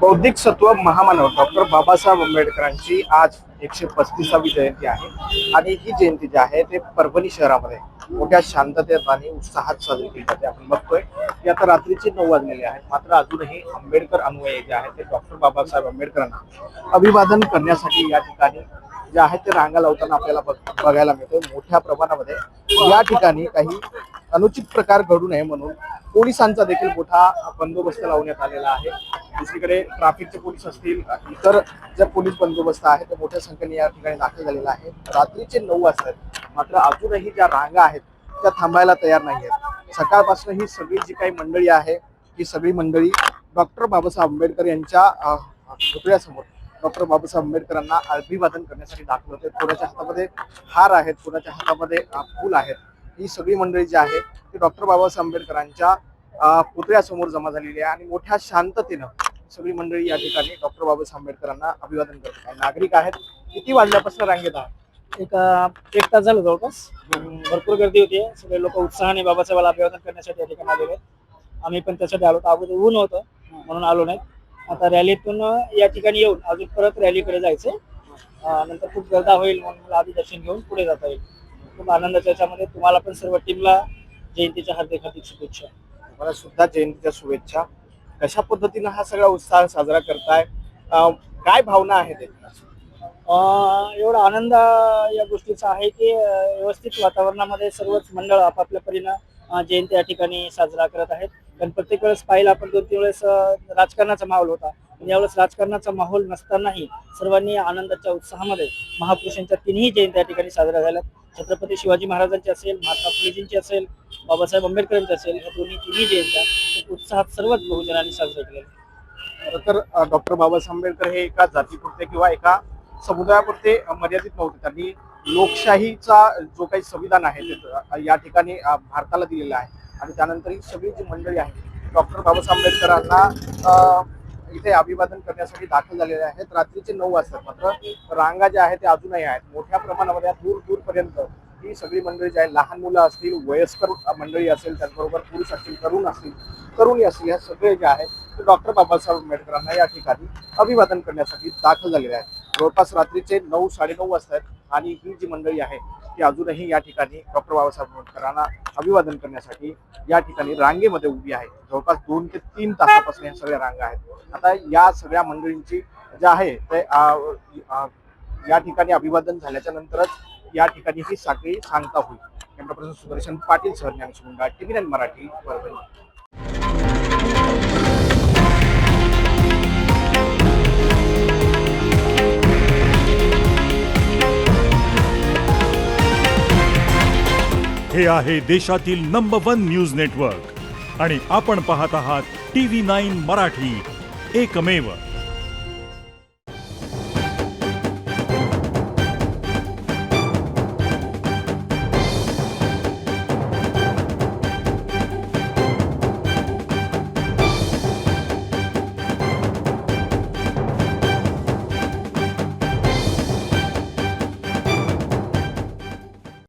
बौद्धिक सत्व महामानव डॉक्टर बाबासाहेब आंबेडकरांची आज 135वी जयंती आहे आणि ही जयंती जी आहे ते परभणी शहरामध्ये मोठ्या शांततेत आणि उत्साहात साजरी केली जाते. आपण बघतोय की आता रात्रीचे 9 वाजलेले आहेत, मात्र अजूनही आंबेडकर अनुयायी जे आहेत ते डॉक्टर बाबासाहेब आंबेडकरांना अभिवादन करण्यासाठी या ठिकाणी जे आहे ते रांगा लावताना आपल्याला बघायला मिळते. मोठ्या प्रमाणामध्ये या ठिकाणी काही अनुचित प्रकार घडू नये म्हणून पोलिसांचा देखील मोठा बंदोबस्त लावण्यात आलेला आहे. दुसरीकडे ट्रॅफिकचे पोलीस असतील, इतर जे पोलीस बंदोबस्त आहे ते मोठ्या संख्येने या ठिकाणी दाखल झालेला आहे. रात्रीचे 9 वाजता मात्र अजूनही ज्या रांगा आहेत त्या थांबायला तयार नाही आहेत. सकाळपासून ही सगळी जी काही मंडळी आहे ही सगळी मंडळी डॉक्टर बाबासाहेब आंबेडकर यांच्या पुतळ्यासमोर डॉक्टर बाबासाहेब आंबेडकरांना अभिवादन करण्यासाठी दाखल होते. कोणाच्या हातामध्ये हार आहेत, कोणाच्या हातामध्ये फूल आहेत. ही सगळी मंडळी जी आहे ती डॉक्टर बाबासाहेब आंबेडकरांच्या पुतळ्यासमोर जमा झालेली आहे आणि मोठ्या शांततेनं सगळी मंडळी या ठिकाणी डॉक्टर बाबासाहेब आंबेडकरांना अभिवादन करत आहे. नागरिक आहेत. किती वाजल्यापासून रांगेत आहात? एक तास झालं जवळपास. भरपूर गर्दी होती. सगळे लोक उत्साहाने बाबासाहेबाला अभिवादन करण्यासाठी या ठिकाणी आलेले. आम्ही पण त्यासाठी आलो. अगोदर ऊन होतं म्हणून आलो नाही. आता रॅलीतून या ठिकाणी येऊन अजून परत रॅलीकडे जायचं. नंतर खूप गर्दा होईल म्हणून मला आधी दर्शन घेऊन पुढे जाता येईल. खूप आनंदाच्या याच्यामध्ये तुम्हाला पण सर्व टीमला जयंतीच्या हार्दिक हार्दिक शुभेच्छा. मला सुद्धा जयंतीच्या शुभेच्छा. कशा पद्धतीनं हा सगळा उत्साह साजरा करताय, काय भावना आहेत? एवढा आनंद या गोष्टीचा आहे की व्यवस्थित वातावरणामध्ये सर्वच मंडळ आपापल्या परीनं जयंती या ठिकाणी साजरा करत आहेत. कारण प्रत्येक वेळेस पाहिलं आपण 2-3 वेळेस राजकारणाचा माहोल होता. यावेळेस राजकारणाचा माहोल नसतानाही सर्वांनी आनंदाच्या उत्साहामध्ये महापुरुषांच्या 3ही जयंती या ठिकाणी साजऱ्या झाल्यात. छत्रपती शिवाजी महाराजांची असेल, महात्मा फुलेजींची असेल, बाबासाहेब आंबेडकरांची असेल, या तिन्ही जयंत्या खूप उत्साहात सर्वच बहुजनांनी साजऱ्या केल्या. खरं तर डॉक्टर बाबासाहेब आंबेडकर हे एका जातीपुरते किंवा एका समुदायापुरते मर्यादित नव्हते. त्यांनी लोकशाहीचा जो काही संविधान आहे ते या ठिकाणी भारताला दिलेला आहे आणि त्यानंतर ही सगळी जी मंडळी आहे डॉक्टर बाबासाहेब आंबेडकरांना इथे अभिवादन करण्यासाठी दाखल झालेले आहेत. रात्रीचे 9 वाजता मात्र रांगा ज्या आहेत त्या अजूनही आहेत. मोठ्या प्रमाणामध्ये दूर दूरपर्यंत ही सगळी मंडळी जी आहे, लहान मुलं असतील, वयस्कर मंडळी असेल, त्याचबरोबर पुरुष असतील, तरुण असतील, तरुणी असतील, या सगळे जे आहे ते डॉक्टर बाबासाहेब आंबेडकरांना या ठिकाणी अभिवादन करण्यासाठी दाखल झालेले आहेत. जवळपास रात्रीचे 9-9:30 वाजता आहेत आणि ही जी मंडळी आहे ती अजूनही या ठिकाणी डॉक्टर बाबासाहेब आंबेडकरांना अभिवादन करण्यासाठी या ठिकाणी रांगेमध्ये उभी आहे. जवळपास 2 ते 3 तासापासून या सगळ्या रांगा आहेत. आता या सगळ्या मंडळींची जे आहे ते या ठिकाणी अभिवादन झाल्याच्या नंतरच या ठिकाणी ही साखळी सांगता होईल. Camera person Sudarshan Patil sir, Dnyaneshwar Munda, TV9 Marathi, Parbhani. हे आहे देशातील नंबर 1 न्यूज नेटवर्क आणि आपण पाहत आहात TV9 मराठी, एकमेव.